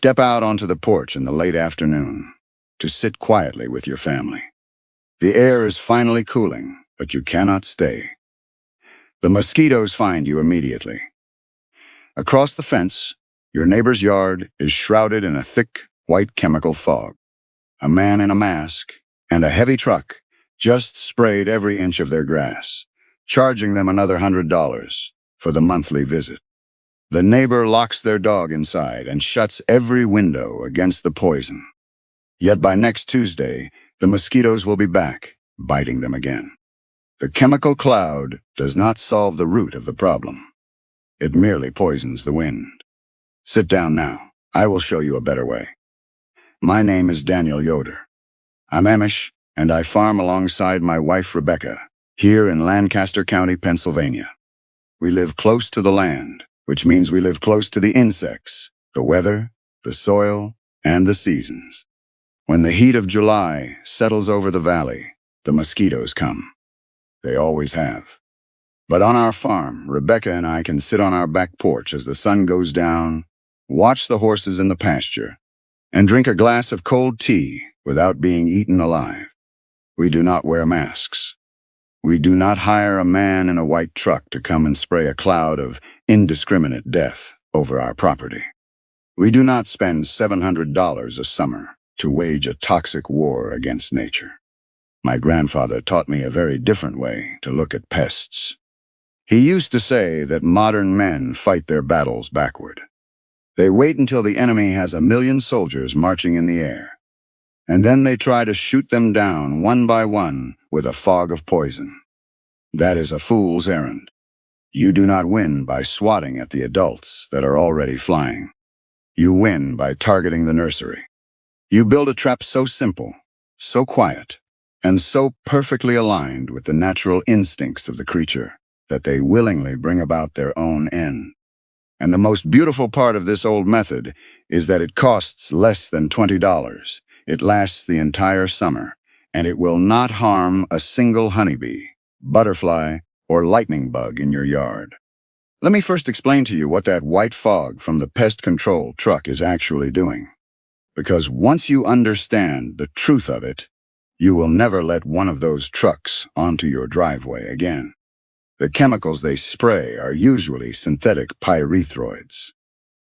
Step out onto the porch in the late afternoon to sit quietly with your family. The air is finally cooling, but you cannot stay. The mosquitoes find you immediately. Across the fence, your neighbor's yard is shrouded in a thick, white chemical fog. A man in a mask and a heavy truck just sprayed every inch of their grass, charging them another $100 for the monthly visit. The neighbor locks their dog inside and shuts every window against the poison. Yet by next Tuesday, the mosquitoes will be back, biting them again. The chemical cloud does not solve the root of the problem. It merely poisons the wind. Sit down now. I will show you a better way. My name is Daniel Yoder. I'm Amish, and I farm alongside my wife Rebecca, here in Lancaster County, Pennsylvania. We live close to the land, which means we live close to the insects, the weather, the soil, and the seasons. When the heat of July settles over the valley, the mosquitoes come. They always have. But on our farm, Rebecca and I can sit on our back porch as the sun goes down, watch the horses in the pasture, and drink a glass of cold tea without being eaten alive. We do not wear masks. We do not hire a man in a white truck to come and spray a cloud of indiscriminate death over our property. We do not spend $700 a summer to wage a toxic war against nature. My grandfather taught me a very different way to look at pests. He used to say that modern men fight their battles backward. They wait until the enemy has 1,000,000 soldiers marching in the air, and then they try to shoot them down one by one with a fog of poison. That is a fool's errand. You do not win by swatting at the adults that are already flying. You win by targeting the nursery. You build a trap so simple, so quiet, and so perfectly aligned with the natural instincts of the creature that they willingly bring about their own end. And the most beautiful part of this old method is that it costs less than $20. It lasts the entire summer, and it will not harm a single honeybee, butterfly, or lightning bug in your yard. Let me first explain to you what that white fog from the pest control truck is actually doing. Because once you understand the truth of it, you will never let one of those trucks onto your driveway again. The chemicals they spray are usually synthetic pyrethroids.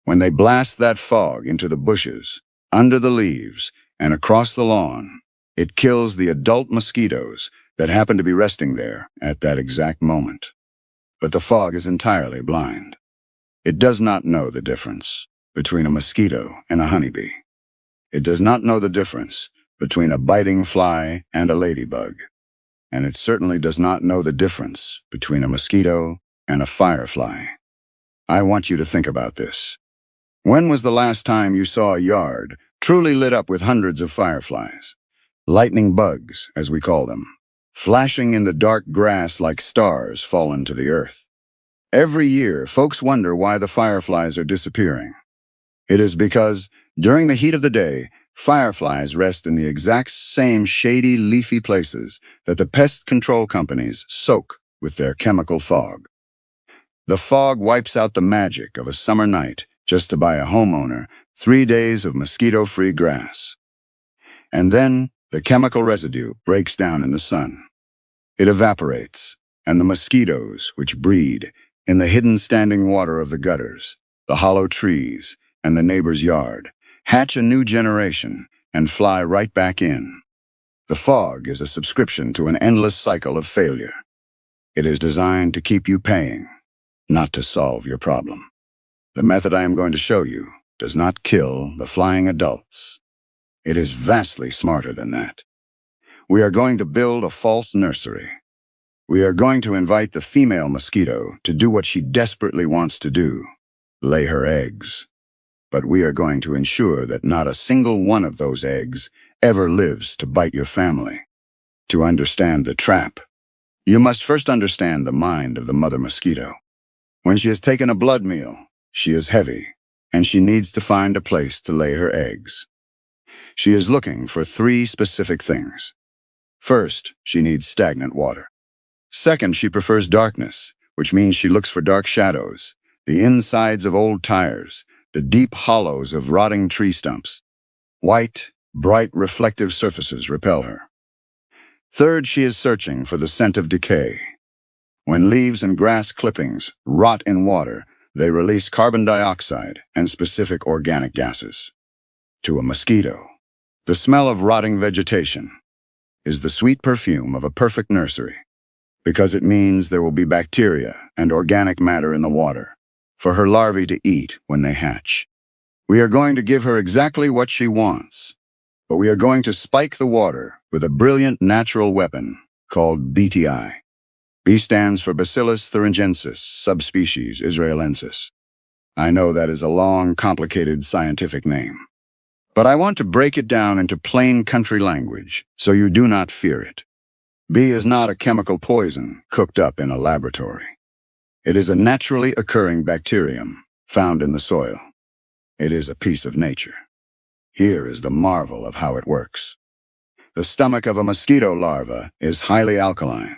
When they blast that fog into the bushes, under the leaves, and across the lawn, it kills the adult mosquitoes that happen to be resting there at that exact moment. But the fog is entirely blind. It does not know the difference between a mosquito and a honeybee. It does not know the difference between a biting fly and a ladybug. And it certainly does not know the difference between a mosquito and a firefly. I want you to think about this. When was the last time you saw a yard truly lit up with hundreds of fireflies? Lightning bugs, as we call them, flashing in the dark grass like stars fallen to the earth. Every year, folks wonder why the fireflies are disappearing. It is because, during the heat of the day, fireflies rest in the exact same shady, leafy places that the pest control companies soak with their chemical fog. The fog wipes out the magic of a summer night just to buy a homeowner 3 days of mosquito-free grass. And then the chemical residue breaks down in the sun. It evaporates, and the mosquitoes, which breed in the hidden standing water of the gutters, the hollow trees, and the neighbor's yard, hatch a new generation and fly right back in. The fog is a subscription to an endless cycle of failure. It is designed to keep you paying, not to solve your problem. The method I am going to show you does not kill the flying adults. It is vastly smarter than that. We are going to build a false nursery. We are going to invite the female mosquito to do what she desperately wants to do, lay her eggs. But we are going to ensure that not a single one of those eggs ever lives to bite your family. To understand the trap, you must first understand the mind of the mother mosquito. When she has taken a blood meal, she is heavy, and she needs to find a place to lay her eggs. She is looking for 3 specific things. First, she needs stagnant water. Second, she prefers darkness, which means she looks for dark shadows, the insides of old tires, the deep hollows of rotting tree stumps. White, bright, reflective surfaces repel her. Third, she is searching for the scent of decay. When leaves and grass clippings rot in water, they release carbon dioxide and specific organic gases. To a mosquito, the smell of rotting vegetation is the sweet perfume of a perfect nursery, because it means there will be bacteria and organic matter in the water for her larvae to eat when they hatch. We are going to give her exactly what she wants, but we are going to spike the water with a brilliant natural weapon called BTI. B stands for Bacillus thuringiensis, subspecies israelensis. I know that is a long, complicated scientific name, but I want to break it down into plain country language so you do not fear it. B is not a chemical poison cooked up in a laboratory. It is a naturally occurring bacterium found in the soil. It is a piece of nature. Here is the marvel of how it works. The stomach of a mosquito larva is highly alkaline.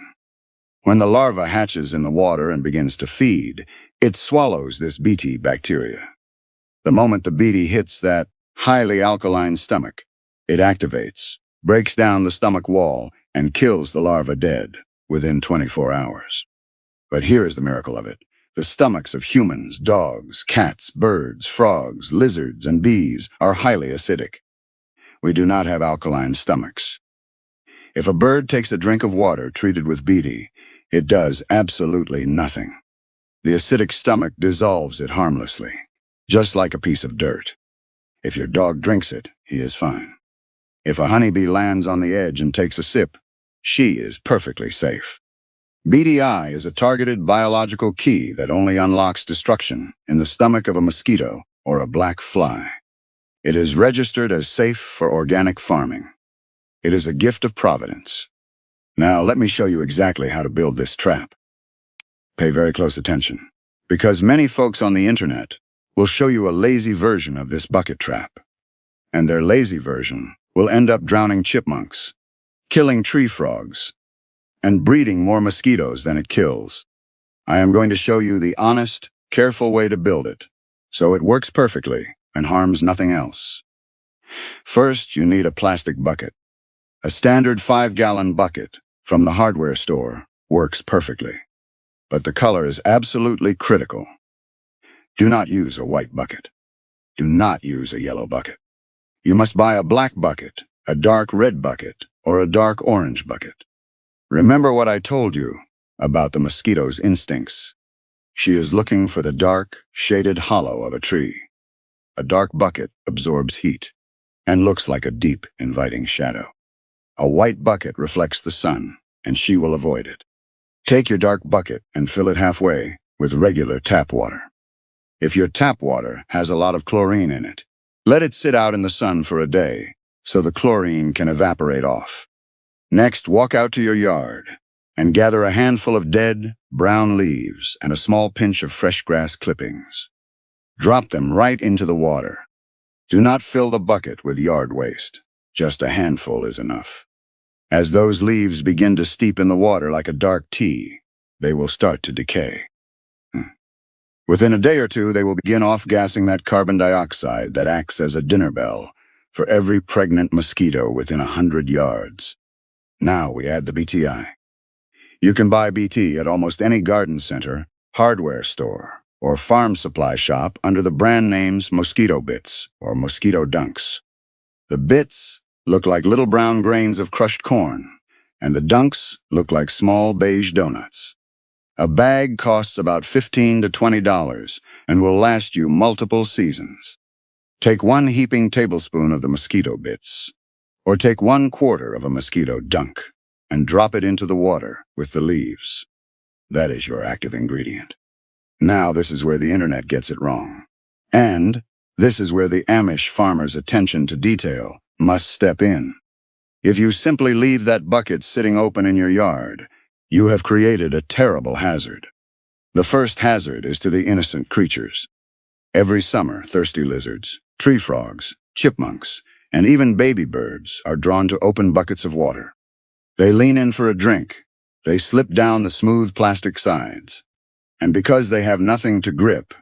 When the larva hatches in the water and begins to feed, it swallows this Bt bacteria. The moment the Bt hits that highly alkaline stomach, it activates, breaks down the stomach wall, and kills the larva dead within 24 hours. But here is the miracle of it. The stomachs of humans, dogs, cats, birds, frogs, lizards, and bees are highly acidic. We do not have alkaline stomachs. If a bird takes a drink of water treated with Bt, it does absolutely nothing. The acidic stomach dissolves it harmlessly, just like a piece of dirt. If your dog drinks it, he is fine. If a honeybee lands on the edge and takes a sip, she is perfectly safe. BDI is a targeted biological key that only unlocks destruction in the stomach of a mosquito or a black fly. It is registered as safe for organic farming. It is a gift of providence. Now let me show you exactly how to build this trap. Pay very close attention, because many folks on the internet will show you a lazy version of this bucket trap. And their lazy version will end up drowning chipmunks, killing tree frogs, and breeding more mosquitoes than it kills. I am going to show you the honest, careful way to build it, so it works perfectly and harms nothing else. First, you need a plastic bucket. A standard 5-gallon bucket from the hardware store works perfectly, but the color is absolutely critical. Do not use a white bucket. Do not use a yellow bucket. You must buy a black bucket, a dark red bucket, or a dark orange bucket. Remember what I told you about the mosquito's instincts. She is looking for the dark, shaded hollow of a tree. A dark bucket absorbs heat and looks like a deep, inviting shadow. A white bucket reflects the sun, and she will avoid it. Take your dark bucket and fill it halfway with regular tap water. If your tap water has a lot of chlorine in it, let it sit out in the sun for a day so the chlorine can evaporate off. Next, walk out to your yard and gather a handful of dead, brown leaves and a small pinch of fresh grass clippings. Drop them right into the water. Do not fill the bucket with yard waste. Just a handful is enough. As those leaves begin to steep in the water like a dark tea, they will start to decay. Within a day or two, they will begin off-gassing that carbon dioxide that acts as a dinner bell for every pregnant mosquito within 100 yards. Now we add the BTI. You can buy BT at almost any garden center, hardware store, or farm supply shop under the brand names Mosquito Bits or Mosquito Dunks. The bits look like little brown grains of crushed corn, and the dunks look like small beige donuts. A bag costs about $15 to $20 and will last you multiple seasons. Take 1 heaping tablespoon of the Mosquito Bits, or take 1/4 of a Mosquito Dunk, and drop it into the water with the leaves. That is your active ingredient. Now this is where the internet gets it wrong. And this is where the Amish farmer's attention to detail must step in. If you simply leave that bucket sitting open in your yard, you have created a terrible hazard. The first hazard is to the innocent creatures. Every summer, thirsty lizards, tree frogs, chipmunks, and even baby birds are drawn to open buckets of water. They lean in for a drink. They slip down the smooth plastic sides. And because they have nothing to grip,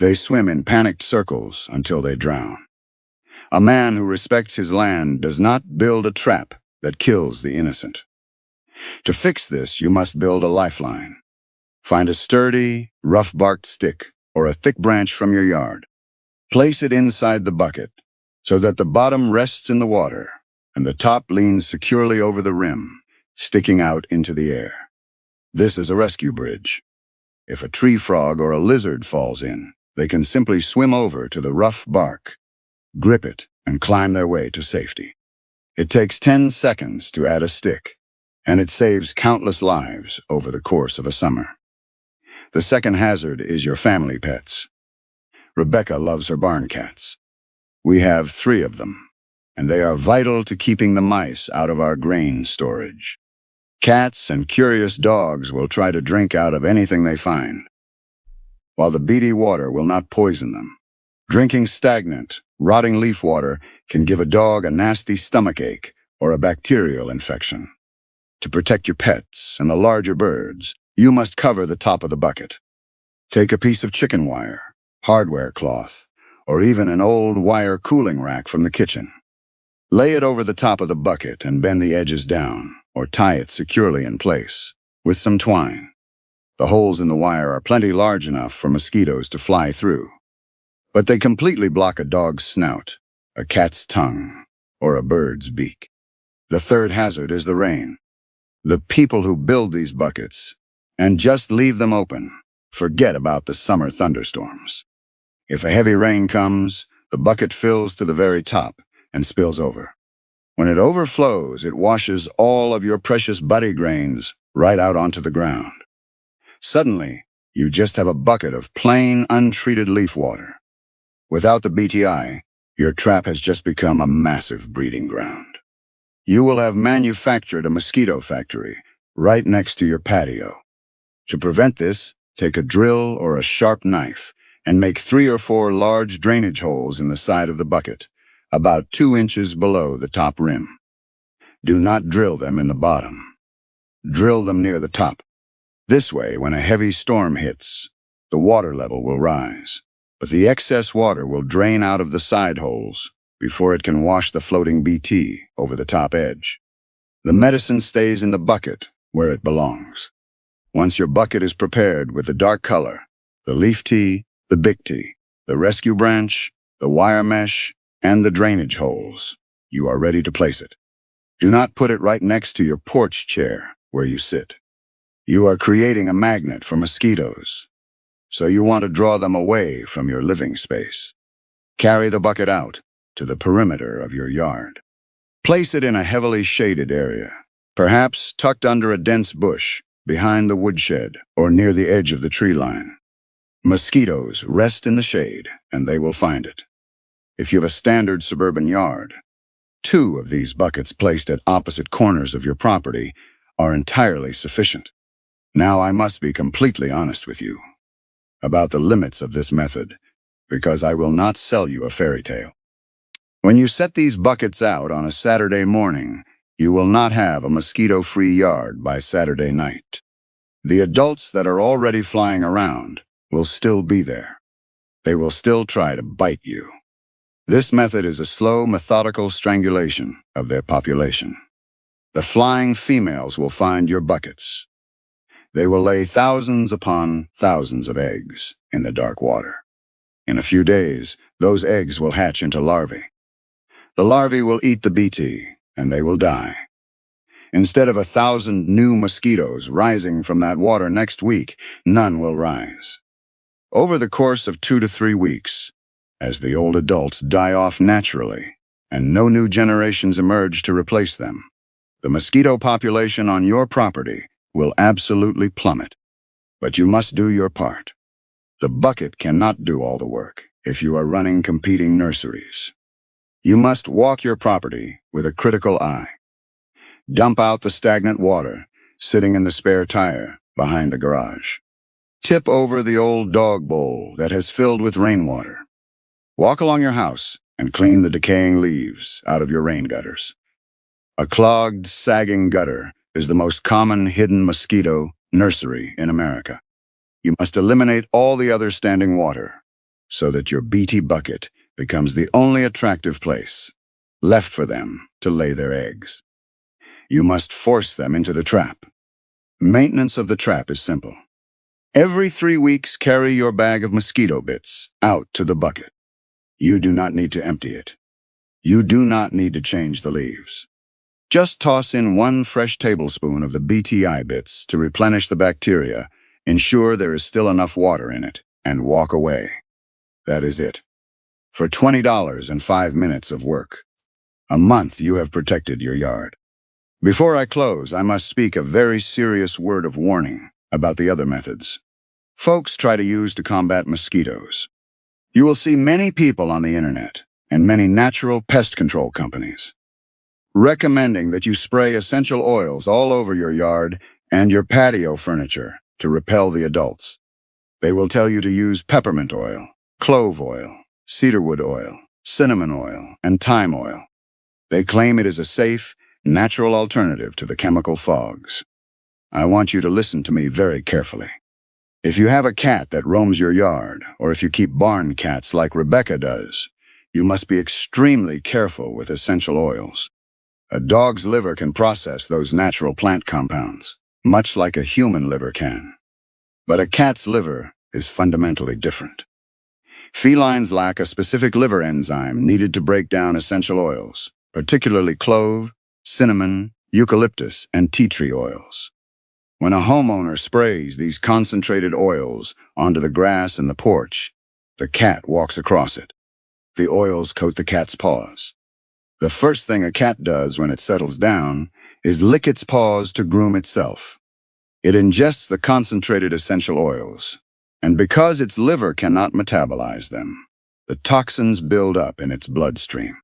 They swim in panicked circles until they drown. A man who respects his land does not build a trap that kills the innocent. To fix this, you must build a lifeline. Find a sturdy, rough-barked stick or a thick branch from your yard. Place it inside the bucket so that the bottom rests in the water and the top leans securely over the rim, sticking out into the air. This is a rescue bridge. If a tree frog or a lizard falls in, they can simply swim over to the rough bark, grip it, and climb their way to safety. It takes 10 seconds to add a stick, and it saves countless lives over the course of a summer. The second hazard is your family pets. Rebecca loves her barn cats. We have 3 of them, and they are vital to keeping the mice out of our grain storage. Cats and curious dogs will try to drink out of anything they find, while the beady water will not poison them. Drinking stagnant, rotting leaf water can give a dog a nasty stomachache or a bacterial infection. To protect your pets and the larger birds, you must cover the top of the bucket. Take a piece of chicken wire, hardware cloth, or even an old wire cooling rack from the kitchen. Lay it over the top of the bucket and bend the edges down, or tie it securely in place with some twine. The holes in the wire are plenty large enough for mosquitoes to fly through, but they completely block a dog's snout, a cat's tongue, or a bird's beak. The third hazard is the rain. The people who build these buckets and just leave them open forget about the summer thunderstorms. If a heavy rain comes, the bucket fills to the very top and spills over. When it overflows, it washes all of your precious buddy grains right out onto the ground. Suddenly, you just have a bucket of plain, untreated leaf water. Without the BTI, your trap has just become a massive breeding ground. You will have manufactured a mosquito factory right next to your patio. To prevent this, take a drill or a sharp knife and make 3 or 4 large drainage holes in the side of the bucket, about 2 inches below the top rim. Do not drill them in the bottom. Drill them near the top. This way, when a heavy storm hits, the water level will rise, but the excess water will drain out of the side holes before it can wash the floating BT over the top edge. The medicine stays in the bucket where it belongs. Once your bucket is prepared with the dark color, the leaf tea, the big tea, the rescue branch, the wire mesh, and the drainage holes, you are ready to place it. Do not put it right next to your porch chair where you sit. You are creating a magnet for mosquitoes, so you want to draw them away from your living space. Carry the bucket out to the perimeter of your yard. Place it in a heavily shaded area, perhaps tucked under a dense bush, behind the woodshed, or near the edge of the tree line. Mosquitoes rest in the shade, and they will find it. If you have a standard suburban yard, 2 of these buckets placed at opposite corners of your property are entirely sufficient. Now I must be completely honest with you about the limits of this method, because I will not sell you a fairy tale. When you set these buckets out on a Saturday morning, you will not have a mosquito-free yard by Saturday night. The adults that are already flying around will still be there. They will still try to bite you. This method is a slow, methodical strangulation of their population. The flying females will find your buckets. They will lay thousands upon thousands of eggs in the dark water. In a few days, those eggs will hatch into larvae. The larvae will eat the BT, and they will die. Instead of 1,000 new mosquitoes rising from that water next week, none will rise. Over the course of 2 to 3 weeks, as the old adults die off naturally, and no new generations emerge to replace them, the mosquito population on your property will absolutely plummet. But you must do your part. The bucket cannot do all the work if you are running competing nurseries. You must walk your property with a critical eye. Dump out the stagnant water sitting in the spare tire behind the garage. Tip over the old dog bowl that has filled with rainwater. Walk along your house and clean the decaying leaves out of your rain gutters. A clogged, sagging gutter is the most common hidden mosquito nursery in America. You must eliminate all the other standing water so that your BT bucket becomes the only attractive place left for them to lay their eggs. You must force them into the trap. Maintenance of the trap is simple. Every 3 weeks, carry your bag of mosquito bits out to the bucket. You do not need to empty it. You do not need to change the leaves. Just toss in 1 fresh tablespoon of the BTI bits to replenish the bacteria, ensure there is still enough water in it, and walk away. That is it. For $20 and 5 minutes of work, a month you have protected your yard. Before I close, I must speak a very serious word of warning about the other methods folks try to use to combat mosquitoes. You will see many people on the internet and many natural pest control companies recommending that you spray essential oils all over your yard and your patio furniture to repel the adults. They will tell you to use peppermint oil, clove oil, cedarwood oil, cinnamon oil, and thyme oil. They claim it is a safe, natural alternative to the chemical fogs. I want you to listen to me very carefully. If you have a cat that roams your yard, or if you keep barn cats like Rebecca does, you must be extremely careful with essential oils. A dog's liver can process those natural plant compounds, much like a human liver can. But a cat's liver is fundamentally different. Felines lack a specific liver enzyme needed to break down essential oils, particularly clove, cinnamon, eucalyptus, and tea tree oils. When a homeowner sprays these concentrated oils onto the grass in the porch, the cat walks across it. The oils coat the cat's paws. The first thing a cat does when it settles down is lick its paws to groom itself. It ingests the concentrated essential oils, and because its liver cannot metabolize them, the toxins build up in its bloodstream.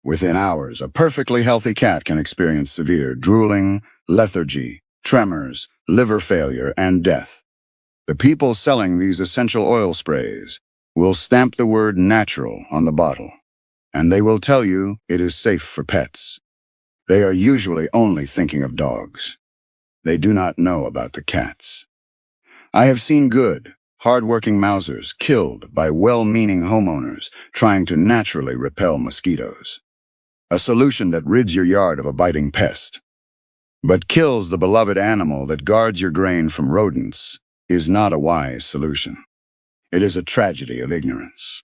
Within hours, a perfectly healthy cat can experience severe drooling, lethargy, tremors, liver failure, and death. The people selling these essential oil sprays will stamp the word natural on the bottle, and they will tell you it is safe for pets. They are usually only thinking of dogs. They do not know about the cats. I have seen good, hard-working Mousers killed by well-meaning homeowners trying to naturally repel mosquitoes. A solution that rids your yard of a biting pest, but kills the beloved animal that guards your grain from rodents, is not a wise solution. It is a tragedy of ignorance.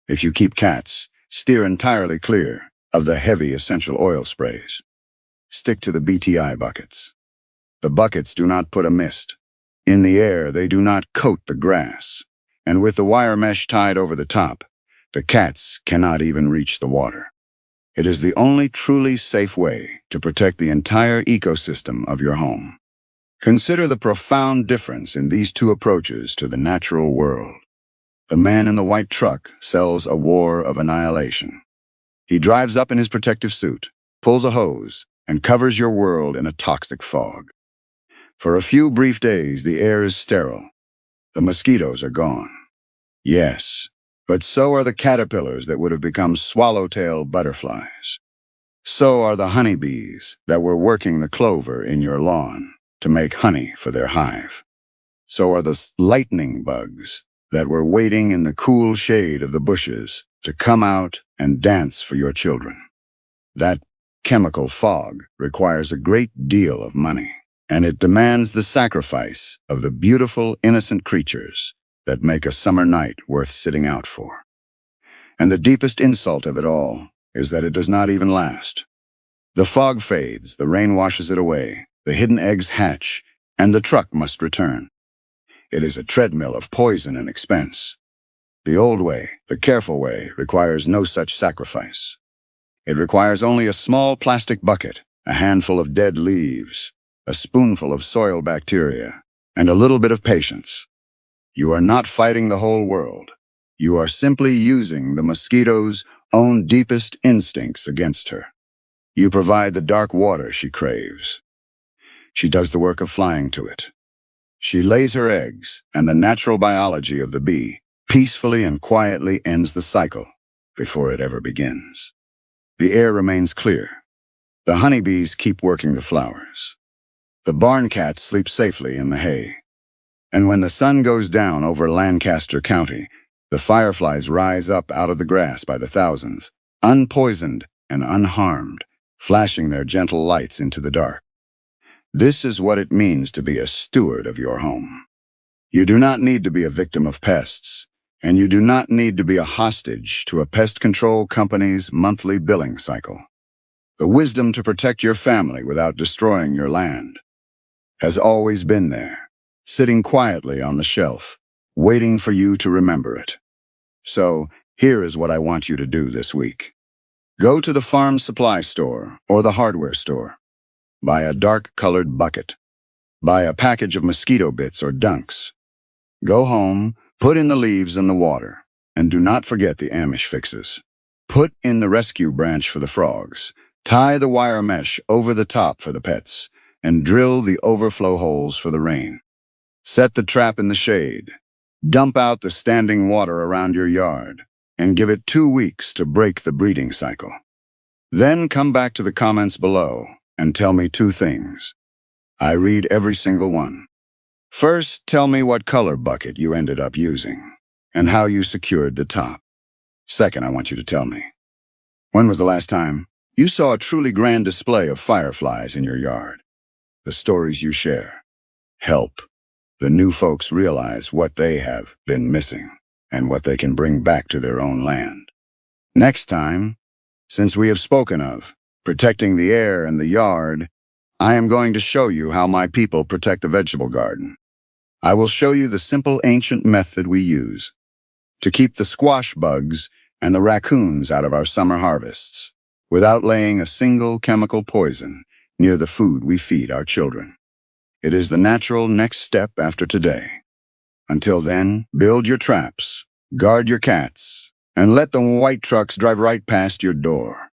If you keep cats, steer entirely clear of the heavy essential oil sprays. Stick to the BTI buckets. The buckets do not put a mist. In the air, they do not coat the grass. And with the wire mesh tied over the top, the cats cannot even reach the water. It is the only truly safe way to protect the entire ecosystem of your home. Consider the profound difference in these two approaches to the natural world. The man in the white truck sells a war of annihilation. He drives up in his protective suit, pulls a hose, and covers your world in a toxic fog. For a few brief days, the air is sterile. The mosquitoes are gone. Yes, but so are the caterpillars that would have become swallowtail butterflies. So are the honeybees that were working the clover in your lawn to make honey for their hive. So are the lightning bugs that were waiting in the cool shade of the bushes to come out and dance for your children. That chemical fog requires a great deal of money, and it demands the sacrifice of the beautiful, innocent creatures that make a summer night worth sitting out for. And the deepest insult of it all is that it does not even last. The fog fades, the rain washes it away, the hidden eggs hatch, and the truck must return. It is a treadmill of poison and expense. The old way, the careful way, requires no such sacrifice. It requires only a small plastic bucket, a handful of dead leaves, a spoonful of soil bacteria, and a little bit of patience. You are not fighting the whole world. You are simply using the mosquito's own deepest instincts against her. You provide the dark water she craves. She does the work of flying to it. She lays her eggs, and the natural biology of the bee peacefully and quietly ends the cycle before it ever begins. The air remains clear. The honeybees keep working the flowers. The barn cats sleep safely in the hay. And when the sun goes down over Lancaster County, The fireflies rise up out of the grass by the thousands, unpoisoned and unharmed, flashing their gentle lights into the dark. This is what it means to be a steward of your home. You do not need to be a victim of pests, and you do not need to be a hostage to a pest control company's monthly billing cycle. The wisdom to protect your family without destroying your land has always been there, sitting quietly on the shelf, waiting for you to remember it. So, here is what I want you to do this week. Go to the farm supply store or the hardware store. Buy a dark-colored bucket. Buy a package of mosquito bits or dunks. Go home, put in the leaves and the water, and do not forget the Amish fixes. Put in the rescue branch for the frogs. Tie the wire mesh over the top for the pets, and drill the overflow holes for the rain. Set the trap in the shade. Dump out the standing water around your yard, and give it 2 weeks to break the breeding cycle. Then come back to the comments below and tell me 2 things. I read every single one. First, tell me what color bucket you ended up using, and how you secured the top. Second, I want you to tell me, when was the last time you saw a truly grand display of fireflies in your yard? The stories you share help the new folks realize what they have been missing and what they can bring back to their own land. Next time, since we have spoken of protecting the air and the yard, I am going to show you how my people protect the vegetable garden. I will show you the simple ancient method we use to keep the squash bugs and the raccoons out of our summer harvests, without laying a single chemical poison near the food we feed our children. It is the natural next step after today. Until then, build your traps, guard your cats, and let the white trucks drive right past your door.